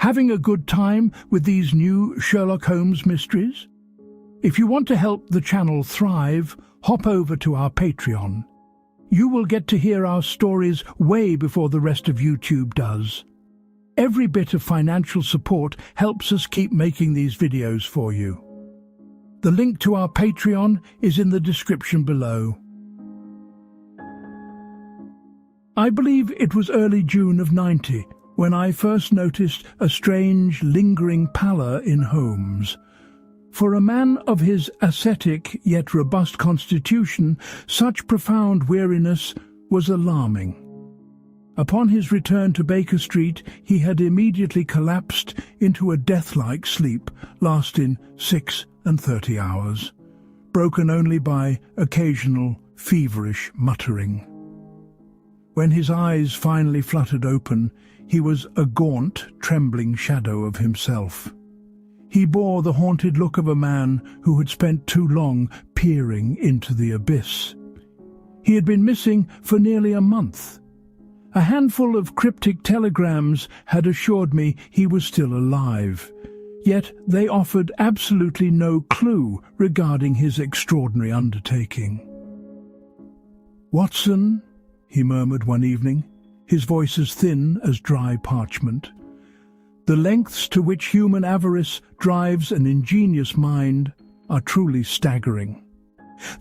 Having a good time with these new Sherlock Holmes mysteries? If you want to help the channel thrive, hop over to our Patreon. You will get to hear our stories way before the rest of YouTube does. Every bit of financial support helps us keep making these videos for you. The link to our Patreon is in the description below. I believe it was early June of '90 when I first noticed a strange, lingering pallor in Holmes. For a man of his ascetic yet robust constitution, such profound weariness was alarming. Upon his return to Baker Street, he had immediately collapsed into a death-like sleep lasting 36 hours, broken only by occasional feverish muttering. When his eyes finally fluttered open, he was a gaunt, trembling shadow of himself. He bore the haunted look of a man who had spent too long peering into the abyss. He had been missing for nearly a month. A handful of cryptic telegrams had assured me he was still alive, yet they offered absolutely no clue regarding his extraordinary undertaking. "Watson," he murmured one evening, his voice as thin as dry parchment. "The lengths to which human avarice drives an ingenious mind are truly staggering.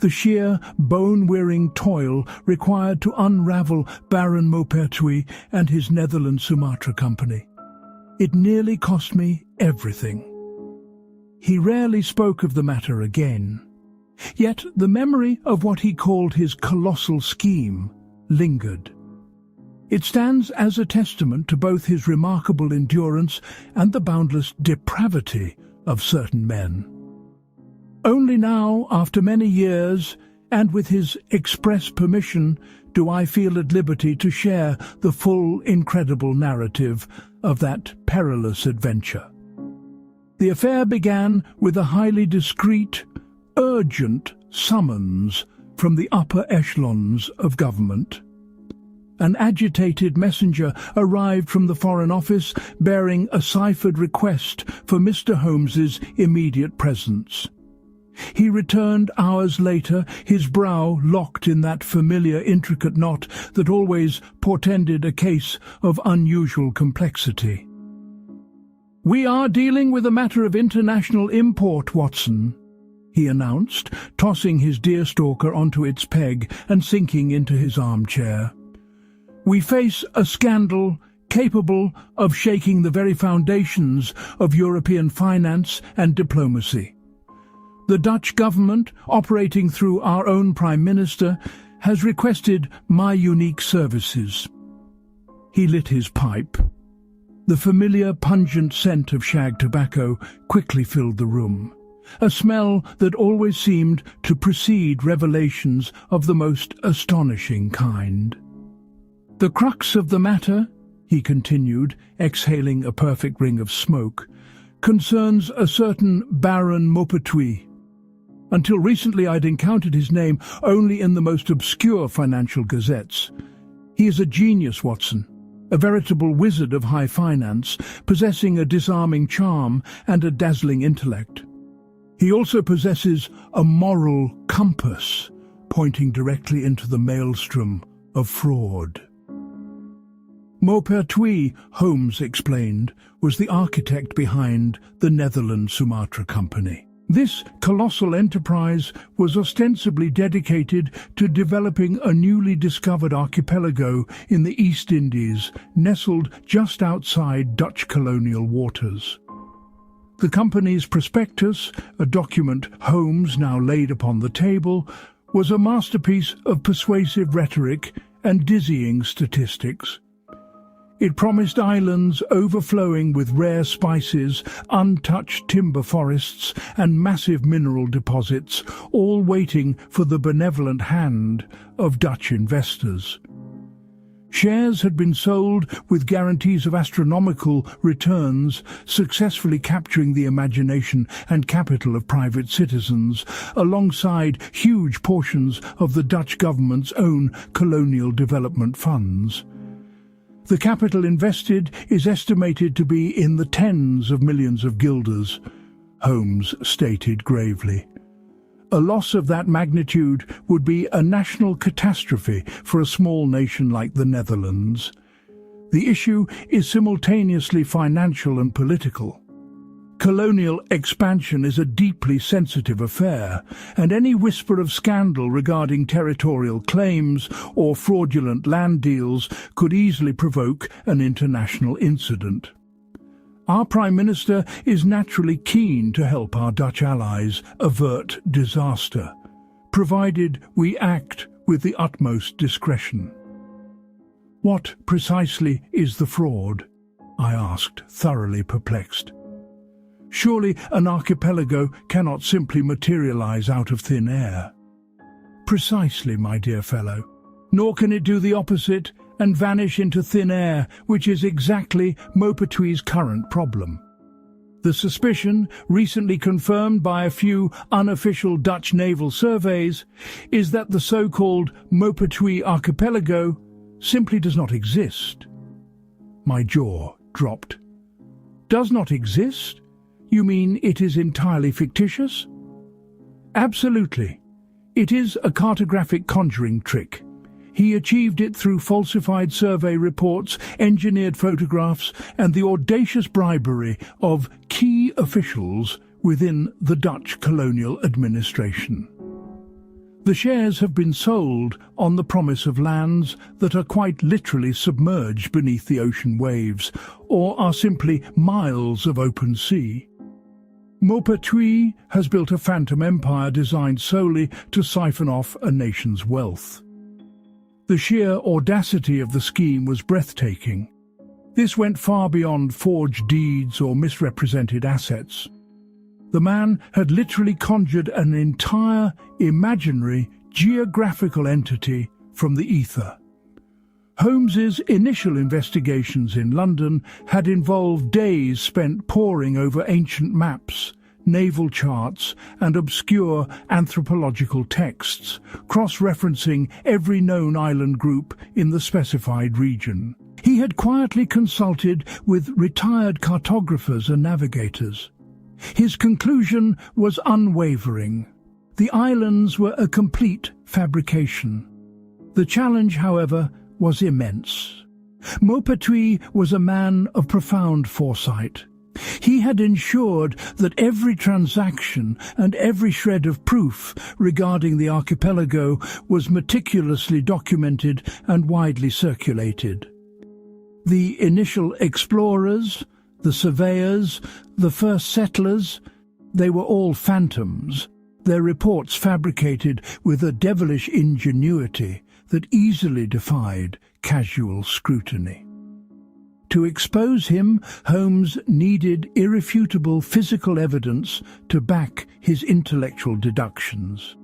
The sheer, bone-wearing toil required to unravel Baron Maupertuis and his Netherland-Sumatra company. It nearly cost me everything." He rarely spoke of the matter again, yet the memory of what he called his colossal scheme lingered. It stands as a testament to both his remarkable endurance and the boundless depravity of certain men. Only now, after many years, and with his express permission, do I feel at liberty to share the full, incredible narrative of that perilous adventure. The affair began with a highly discreet, urgent summons from the upper echelons of government. An agitated messenger arrived from the Foreign Office bearing a ciphered request for Mr. Holmes's immediate presence. He returned hours later, his brow locked in that familiar intricate knot that always portended a case of unusual complexity. "We are dealing with a matter of international import, Watson," he announced, tossing his deerstalker onto its peg and sinking into his armchair. "We face a scandal capable of shaking the very foundations of European finance and diplomacy. The Dutch government, operating through our own Prime Minister, has requested my unique services." He lit his pipe. The familiar pungent scent of shag tobacco quickly filled the room, a smell that always seemed to precede revelations of the most astonishing kind. "The crux of the matter," he continued, exhaling a perfect ring of smoke, "concerns a certain Baron Maupertuis. Until recently I'd encountered his name only in the most obscure financial gazettes. He is a genius, Watson, a veritable wizard of high finance, possessing a disarming charm and a dazzling intellect. He also possesses a moral compass, pointing directly into the maelstrom of fraud." Maupertuis, Holmes explained, was the architect behind the Netherland-Sumatra Company. This colossal enterprise was ostensibly dedicated to developing a newly discovered archipelago in the East Indies, nestled just outside Dutch colonial waters. The company's prospectus, a document Holmes now laid upon the table, was a masterpiece of persuasive rhetoric and dizzying statistics. It promised islands overflowing with rare spices, untouched timber forests, and massive mineral deposits, all waiting for the benevolent hand of Dutch investors. Shares had been sold with guarantees of astronomical returns, successfully capturing the imagination and capital of private citizens, alongside huge portions of the Dutch government's own colonial development funds. The capital invested is estimated to be in the tens of millions of guilders, Holmes stated gravely. A loss of that magnitude would be a national catastrophe for a small nation like the Netherlands. The issue is simultaneously financial and political. Colonial expansion is a deeply sensitive affair, and any whisper of scandal regarding territorial claims or fraudulent land deals could easily provoke an international incident. Our Prime Minister is naturally keen to help our Dutch allies avert disaster, provided we act with the utmost discretion. What precisely is the fraud? I asked, thoroughly perplexed. Surely an archipelago cannot simply materialize out of thin air. Precisely, my dear fellow. Nor can it do the opposite and vanish into thin air, which is exactly Maupertuis's current problem. The suspicion, recently confirmed by a few unofficial Dutch naval surveys, is that the so-called Maupertuis archipelago simply does not exist. My jaw dropped. Does not exist? You mean it is entirely fictitious? Absolutely. It is a cartographic conjuring trick. He achieved it through falsified survey reports, engineered photographs, and the audacious bribery of key officials within the Dutch colonial administration. The shares have been sold on the promise of lands that are quite literally submerged beneath the ocean waves, or are simply miles of open sea. Maupertuis has built a phantom empire designed solely to siphon off a nation's wealth. The sheer audacity of the scheme was breathtaking. This went far beyond forged deeds or misrepresented assets. The man had literally conjured an entire imaginary geographical entity from the ether. Holmes's initial investigations in London had involved days spent poring over ancient maps, naval charts, and obscure anthropological texts, cross-referencing every known island group in the specified region. He had quietly consulted with retired cartographers and navigators. His conclusion was unwavering. The islands were a complete fabrication. The challenge, however, was immense. Maupertuis was a man of profound foresight. He had ensured that every transaction and every shred of proof regarding the archipelago was meticulously documented and widely circulated. The initial explorers, the surveyors, the first settlers, they were all phantoms, their reports fabricated with a devilish ingenuity that easily defied casual scrutiny. To expose him, Holmes needed irrefutable physical evidence to back his intellectual deductions.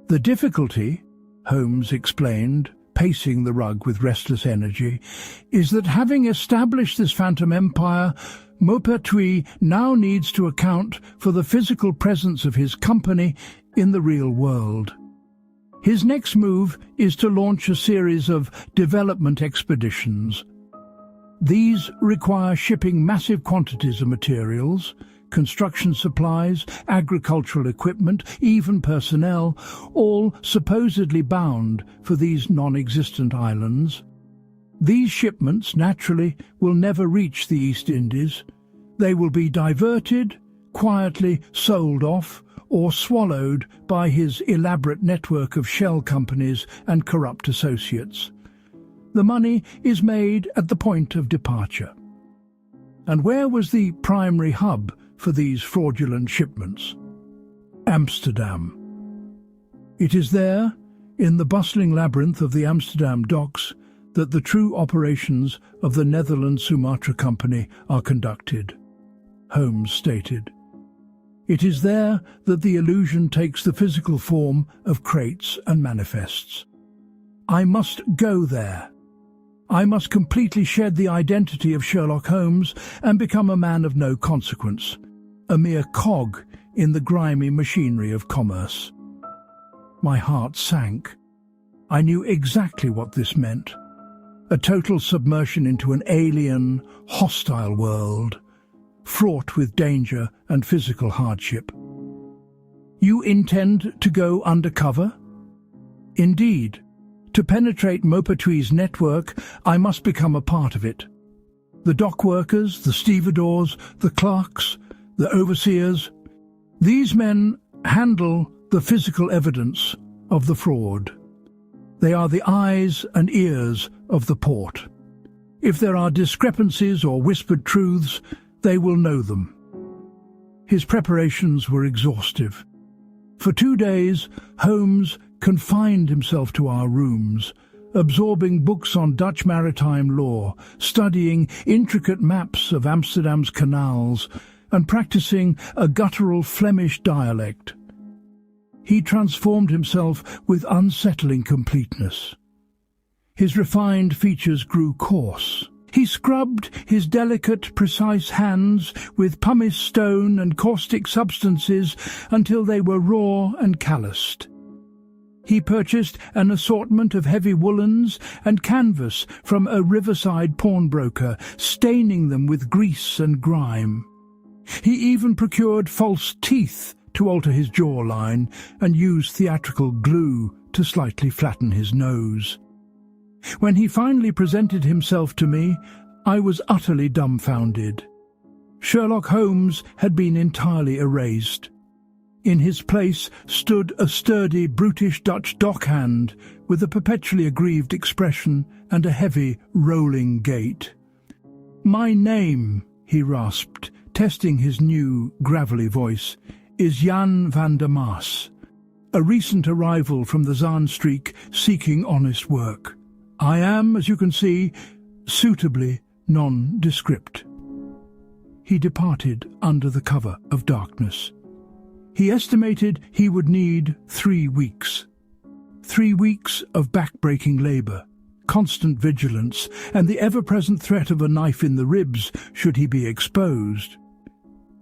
The difficulty, Holmes explained, pacing the rug with restless energy, is that having established this phantom empire, Maupertuis now needs to account for the physical presence of his company in the real world. His next move is to launch a series of development expeditions. These require shipping massive quantities of materials, construction supplies, agricultural equipment, even personnel, all supposedly bound for these non-existent islands. These shipments, naturally, will never reach the East Indies. They will be diverted, quietly sold off, or swallowed by his elaborate network of shell companies and corrupt associates. The money is made at the point of departure. And where was the primary hub for these fraudulent shipments? Amsterdam. It is there, in the bustling labyrinth of the Amsterdam docks, that the true operations of the Netherland-Sumatra Company are conducted, Holmes stated. It is there that the illusion takes the physical form of crates and manifests. I must go there. I must completely shed the identity of Sherlock Holmes and become a man of no consequence, a mere cog in the grimy machinery of commerce. My heart sank. I knew exactly what this meant. a total submersion into an alien, hostile world, fraught with danger and physical hardship. You intend to go undercover? Indeed. To penetrate Maupertuis's network, I must become a part of it. The dock workers, the stevedores, the clerks, the overseers, these men handle the physical evidence of the fraud. They are the eyes and ears of the port. If there are discrepancies or whispered truths, they will know them. His preparations were exhaustive. For 2 days, Holmes confined himself to our rooms, absorbing books on Dutch maritime law, studying intricate maps of Amsterdam's canals, and practicing a guttural Flemish dialect. He transformed himself with unsettling completeness. His refined features grew coarse. He scrubbed his delicate, precise hands with pumice stone and caustic substances until they were raw and calloused. He purchased an assortment of heavy woolens and canvas from a riverside pawnbroker, staining them with grease and grime. He even procured false teeth to alter his jawline and used theatrical glue to slightly flatten his nose. When he finally presented himself to me, I was utterly dumbfounded. Sherlock Holmes had been entirely erased. In his place stood a sturdy, brutish Dutch dockhand with a perpetually aggrieved expression and a heavy, rolling gait. "My name," he rasped, testing his new, gravelly voice, "is Jan van der Maas, a recent arrival from the Zaanstreek seeking honest work. I am, as you can see, suitably nondescript." He departed under the cover of darkness. He estimated he would need 3 weeks. 3 weeks of back-breaking labour, constant vigilance, and the ever-present threat of a knife in the ribs should he be exposed.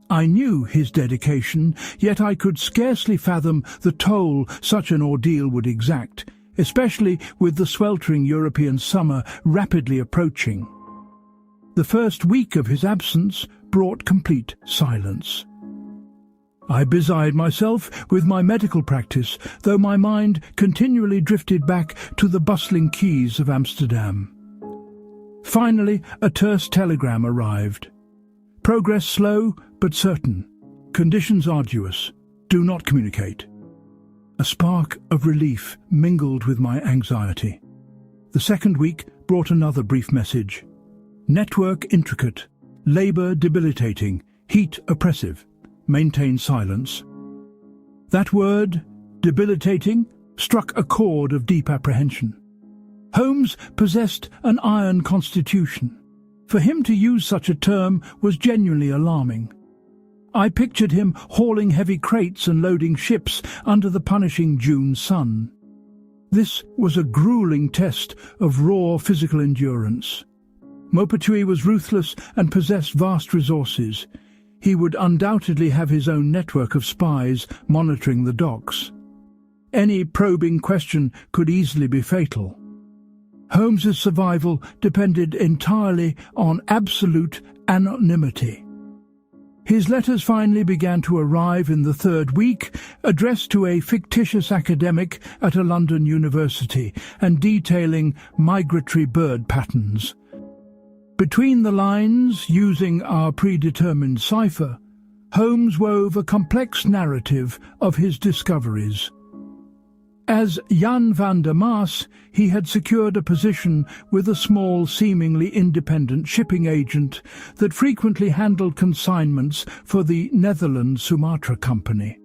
I knew his dedication, yet I could scarcely fathom the toll such an ordeal would exact, especially with the sweltering European summer rapidly approaching. The first week of his absence brought complete silence. I busied myself with my medical practice, though my mind continually drifted back to the bustling quays of Amsterdam. Finally, a terse telegram arrived. "Progress slow but certain. Conditions arduous. Do not communicate." A spark of relief mingled with my anxiety. The second week brought another brief message. "Network intricate. Labour debilitating. Heat oppressive. Maintain silence." That word, debilitating, struck a chord of deep apprehension. Holmes possessed an iron constitution. For him to use such a term was genuinely alarming. I pictured him hauling heavy crates and loading ships under the punishing June sun. This was a grueling test of raw physical endurance. Maupertuis was ruthless and possessed vast resources. He would undoubtedly have his own network of spies monitoring the docks. Any probing question could easily be fatal. Holmes's survival depended entirely on absolute anonymity. His letters finally began to arrive in the third week, addressed to a fictitious academic at a London university and detailing migratory bird patterns. Between the lines, using our predetermined cipher, Holmes wove a complex narrative of his discoveries. As Jan van der Maas, he had secured a position with a small, seemingly independent shipping agent that frequently handled consignments for the Netherland-Sumatra company.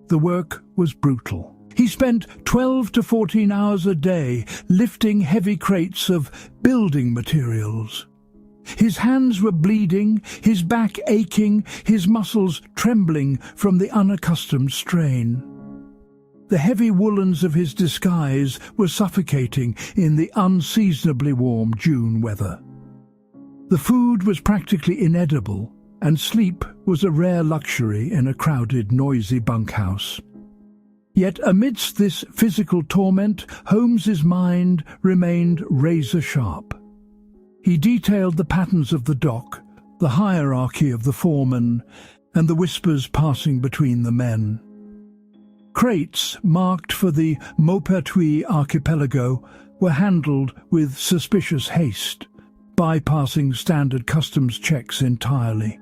The work was brutal. He spent 12 to 14 hours a day lifting heavy crates of building materials. His hands were bleeding, his back aching, his muscles trembling from the unaccustomed strain. The heavy woolens of his disguise were suffocating in the unseasonably warm June weather. The food was practically inedible, and sleep was a rare luxury in a crowded, noisy bunkhouse. Yet amidst this physical torment, Holmes's mind remained razor-sharp. He detailed the patterns of the dock, the hierarchy of the foremen, and the whispers passing between the men. Crates marked for the Maupertuis archipelago were handled with suspicious haste, bypassing standard customs checks entirely.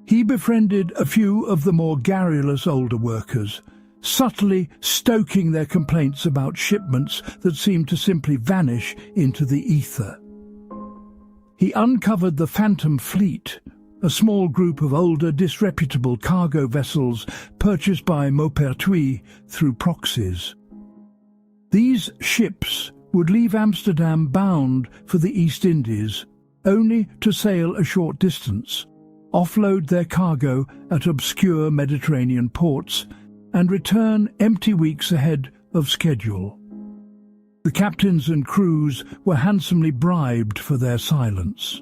He befriended a few of the more garrulous older workers, subtly stoking their complaints about shipments that seemed to simply vanish into the ether. He uncovered the Phantom Fleet, a small group of older, disreputable cargo vessels purchased by Maupertuis through proxies. These ships would leave Amsterdam bound for the East Indies, only to sail a short distance, offload their cargo at obscure Mediterranean ports, and return empty weeks ahead of schedule. The captains and crews were handsomely bribed for their silence.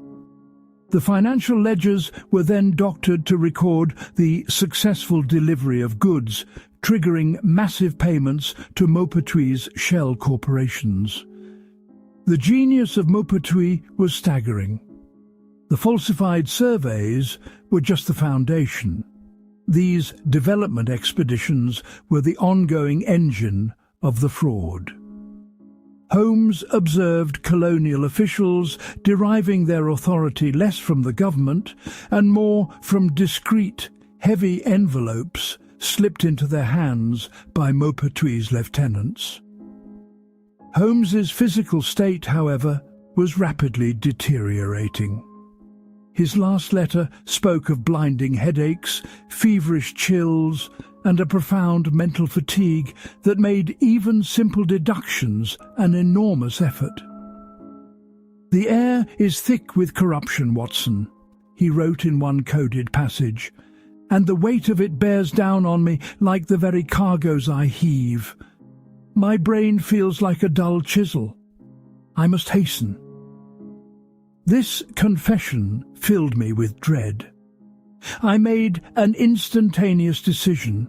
The financial ledgers were then doctored to record the successful delivery of goods, triggering massive payments to Maupertuis' shell corporations. The genius of Maupertuis was staggering. The falsified surveys were just the foundation. These development expeditions were the ongoing engine of the fraud. Holmes observed colonial officials deriving their authority less from the government and more from discreet, heavy envelopes slipped into their hands by Maupertuis' lieutenants. Holmes's physical state, however, was rapidly deteriorating. His last letter spoke of blinding headaches, feverish chills, and a profound mental fatigue that made even simple deductions an enormous effort. "The air is thick with corruption, Watson," he wrote in one coded passage, "and the weight of it bears down on me like the very cargoes I heave. My brain feels like a dull chisel. I must hasten." This confession filled me with dread. I made an instantaneous decision.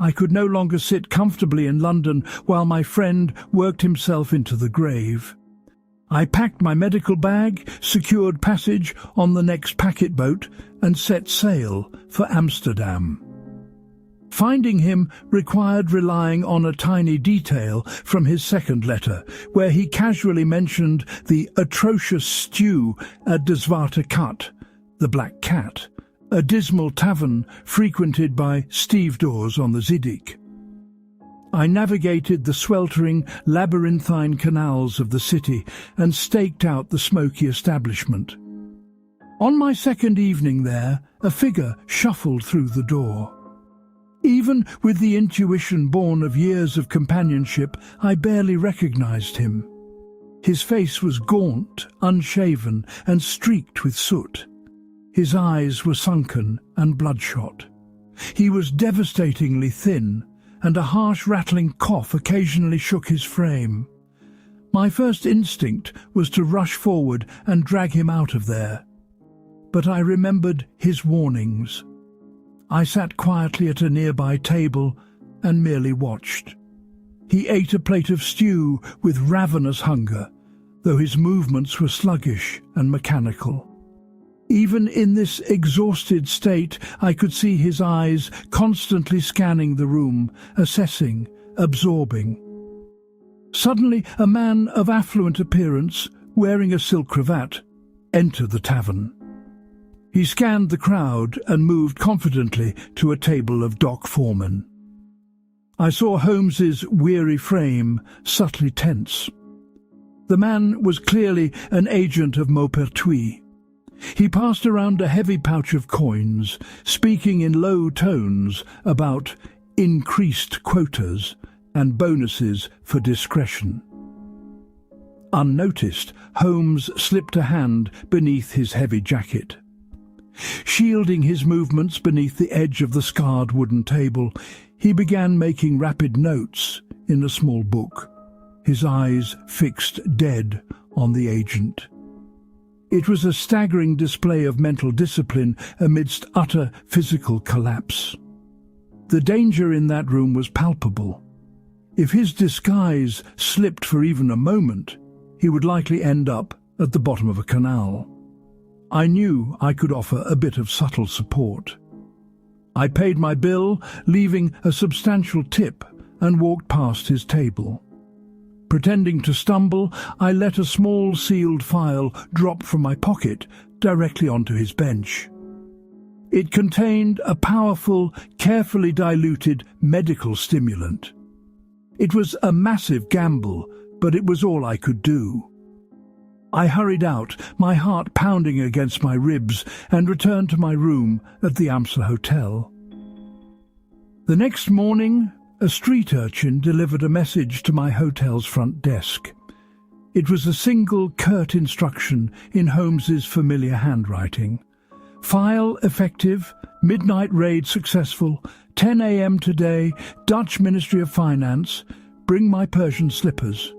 I could no longer sit comfortably in London while my friend worked himself into the grave. I packed my medical bag, secured passage on the next packet boat, and set sail for Amsterdam. Finding him required relying on a tiny detail from his second letter, where he casually mentioned the atrocious stew at De Zwarte Kat, the Black Cat, a dismal tavern frequented by stevedores on the Zidek. I navigated the sweltering, labyrinthine canals of the city and staked out the smoky establishment. On my second evening there, a figure shuffled through the door. Even with the intuition born of years of companionship, I barely recognized him. His face was gaunt, unshaven, and streaked with soot. His eyes were sunken and bloodshot. He was devastatingly thin, and a harsh rattling cough occasionally shook his frame. My first instinct was to rush forward and drag him out of there. But I remembered his warnings. I sat quietly at a nearby table and merely watched. He ate a plate of stew with ravenous hunger, though his movements were sluggish and mechanical. Even in this exhausted state, I could see his eyes constantly scanning the room, assessing, absorbing. Suddenly, a man of affluent appearance, wearing a silk cravat, entered the tavern. He scanned the crowd and moved confidently to a table of dock foremen. I saw Holmes's weary frame subtly tense. The man was clearly an agent of Maupertuis. He passed around a heavy pouch of coins, speaking in low tones about increased quotas and bonuses for discretion. Unnoticed, Holmes slipped a hand beneath his heavy jacket. Shielding his movements beneath the edge of the scarred wooden table, he began making rapid notes in a small book, his eyes fixed dead on the agent. It was a staggering display of mental discipline amidst utter physical collapse. The danger in that room was palpable. If his disguise slipped for even a moment, he would likely end up at the bottom of a canal. I knew I could offer a bit of subtle support. I paid my bill, leaving a substantial tip, and walked past his table. Pretending to stumble, I let a small sealed file drop from my pocket directly onto his bench. It contained a powerful, carefully diluted medical stimulant. It was a massive gamble, but it was all I could do. I hurried out, my heart pounding against my ribs, and returned to my room at the Amstel Hotel. The next morning, a street urchin delivered a message to my hotel's front desk. It was a single curt instruction in Holmes's familiar handwriting. File effective, midnight raid successful, 10 a.m. today, Dutch Ministry of Finance, bring my Persian slippers.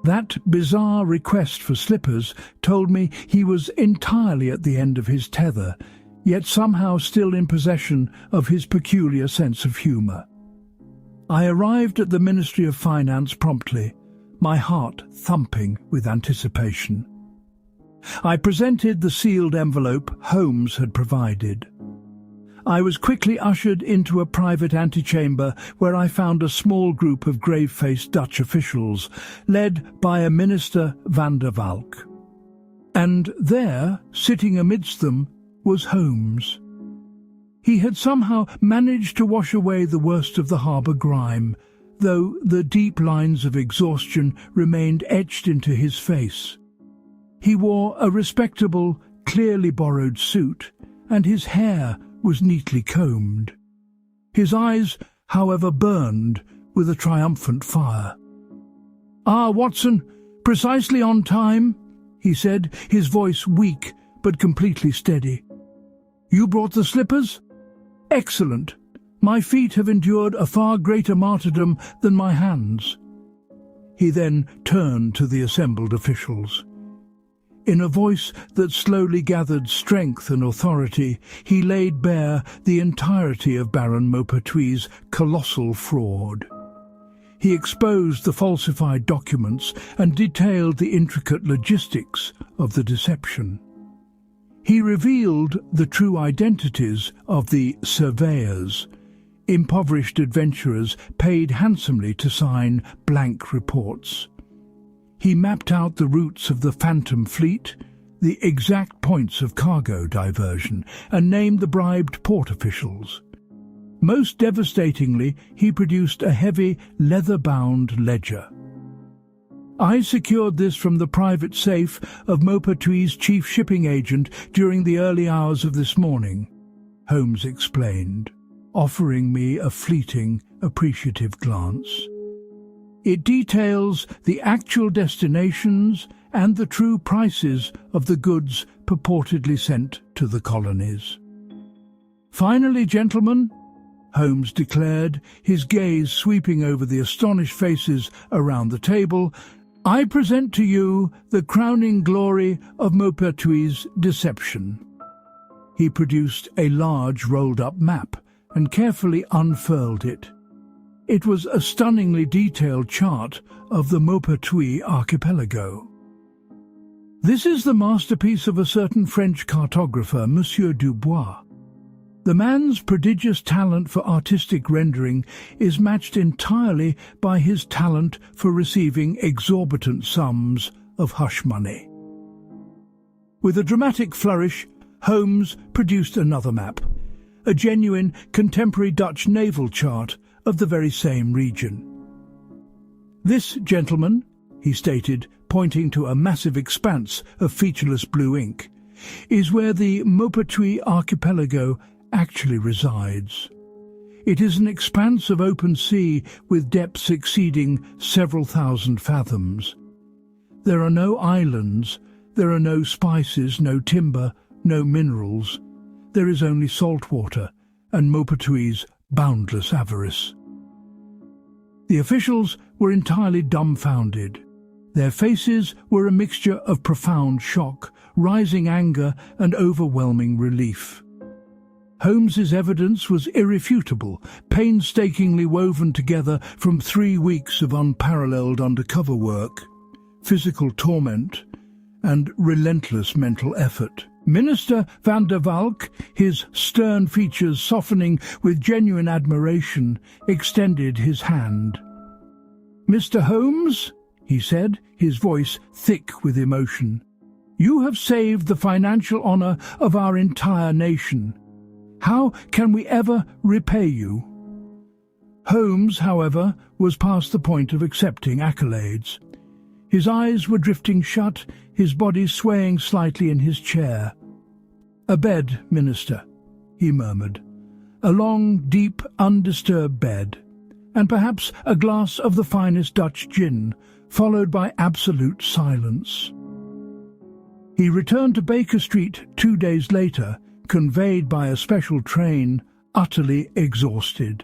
That bizarre request for slippers told me he was entirely at the end of his tether, yet somehow still in possession of his peculiar sense of humour. I arrived at the Ministry of Finance promptly, my heart thumping with anticipation. I presented the sealed envelope Holmes had provided. I was quickly ushered into a private antechamber where I found a small group of grave-faced Dutch officials, led by a Minister van der Valk. And there, sitting amidst them, was Holmes. He had somehow managed to wash away the worst of the harbour grime, though the deep lines of exhaustion remained etched into his face. He wore a respectable, clearly borrowed suit, and his hair was neatly combed. His eyes, however, burned with a triumphant fire. "Ah, Watson, precisely on time," he said, his voice weak but completely steady. "You brought the slippers? Excellent. My feet have endured a far greater martyrdom than my hands." He then turned to the assembled officials. In a voice that slowly gathered strength and authority, he laid bare the entirety of Baron Maupertuis's colossal fraud. He exposed the falsified documents and detailed the intricate logistics of the deception. He revealed the true identities of the surveyors, impoverished adventurers paid handsomely to sign blank reports. He mapped out the routes of the Phantom Fleet, the exact points of cargo diversion, and named the bribed port officials. Most devastatingly, he produced a heavy, leather-bound ledger. "I secured this from the private safe of Maupertuis's chief shipping agent during the early hours of this morning," Holmes explained, offering me a fleeting, appreciative glance. "It details the actual destinations and the true prices of the goods purportedly sent to the colonies." "Finally, gentlemen," Holmes declared, his gaze sweeping over the astonished faces around the table, "I present to you the crowning glory of Maupertuis's deception." He produced a large rolled-up map and carefully unfurled it. It was a stunningly detailed chart of the Maupertuis archipelago. "This is the masterpiece of a certain French cartographer, Monsieur Dubois. The man's prodigious talent for artistic rendering is matched entirely by his talent for receiving exorbitant sums of hush money." With a dramatic flourish, Holmes produced another map, a genuine contemporary Dutch naval chart of the very same region. "This, gentlemen," he stated, pointing to a massive expanse of featureless blue ink, "is where the Maupertuis archipelago actually resides. It is an expanse of open sea with depths exceeding several thousand fathoms. There are no islands, there are no spices, no timber, no minerals. There is only salt water and Maupertuis's boundless avarice." The officials were entirely dumbfounded. Their faces were a mixture of profound shock, rising anger and overwhelming relief. Holmes's evidence was irrefutable, painstakingly woven together from 3 weeks of unparalleled undercover work, physical torment, and relentless mental effort. Minister van der Valk, his stern features softening with genuine admiration, extended his hand. "Mr. Holmes," he said, his voice thick with emotion, "you have saved the financial honor of our entire nation. How can we ever repay you?" Holmes, however, was past the point of accepting accolades. His eyes were drifting shut, his body swaying slightly in his chair. "A bed, Minister," he murmured. "A long, deep, undisturbed bed, and perhaps a glass of the finest Dutch gin, followed by absolute silence." He returned to Baker Street 2 days later, conveyed by a special train, utterly exhausted.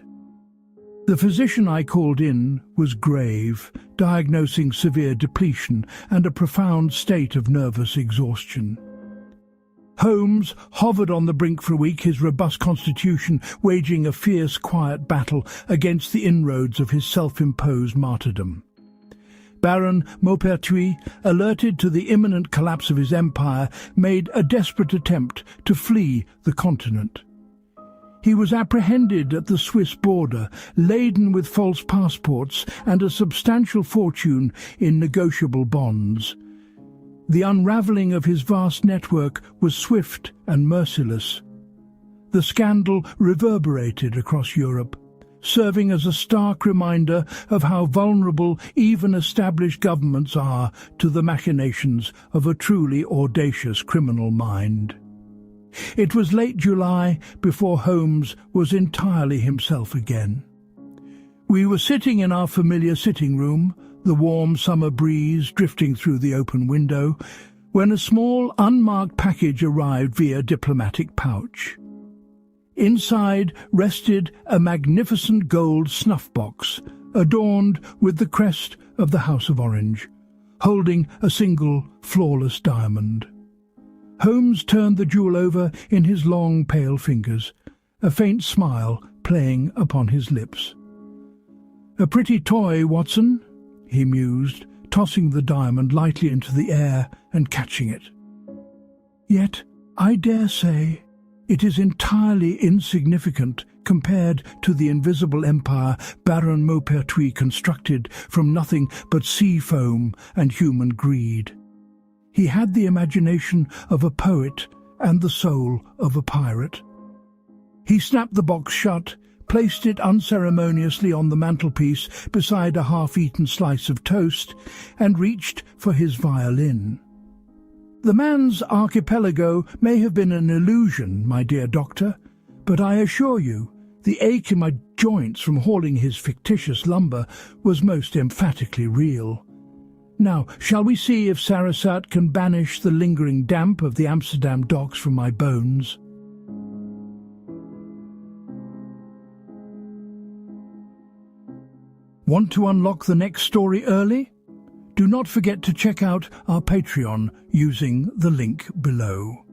The physician I called in was grave, diagnosing severe depletion and a profound state of nervous exhaustion. Holmes hovered on the brink for a week, his robust constitution waging a fierce, quiet battle against the inroads of his self-imposed martyrdom. Baron Maupertuis, alerted to the imminent collapse of his empire, made a desperate attempt to flee the continent. He was apprehended at the Swiss border, laden with false passports and a substantial fortune in negotiable bonds. The unravelling of his vast network was swift and merciless. The scandal reverberated across Europe, serving as a stark reminder of how vulnerable even established governments are to the machinations of a truly audacious criminal mind. It was late July before Holmes was entirely himself again. We were sitting in our familiar sitting room, the warm summer breeze drifting through the open window, when a small, unmarked package arrived via diplomatic pouch. Inside rested a magnificent gold snuff-box, adorned with the crest of the House of Orange, holding a single, flawless diamond. Holmes turned the jewel over in his long, pale fingers, a faint smile playing upon his lips. "A pretty toy, Watson," he mused, tossing the diamond lightly into the air and catching it. "Yet, I dare say, it is entirely insignificant compared to the invisible empire Baron Maupertuis constructed from nothing but sea foam and human greed. He had the imagination of a poet and the soul of a pirate." He snapped the box shut, placed it unceremoniously on the mantelpiece beside a half-eaten slice of toast, and reached for his violin. "The man's archipelago may have been an illusion, my dear doctor, but I assure you, the ache in my joints from hauling his fictitious lumber was most emphatically real. Now, shall we see if Sarasat can banish the lingering damp of the Amsterdam docks from my bones?" Want to unlock the next story early? Do not forget to check out our Patreon using the link below.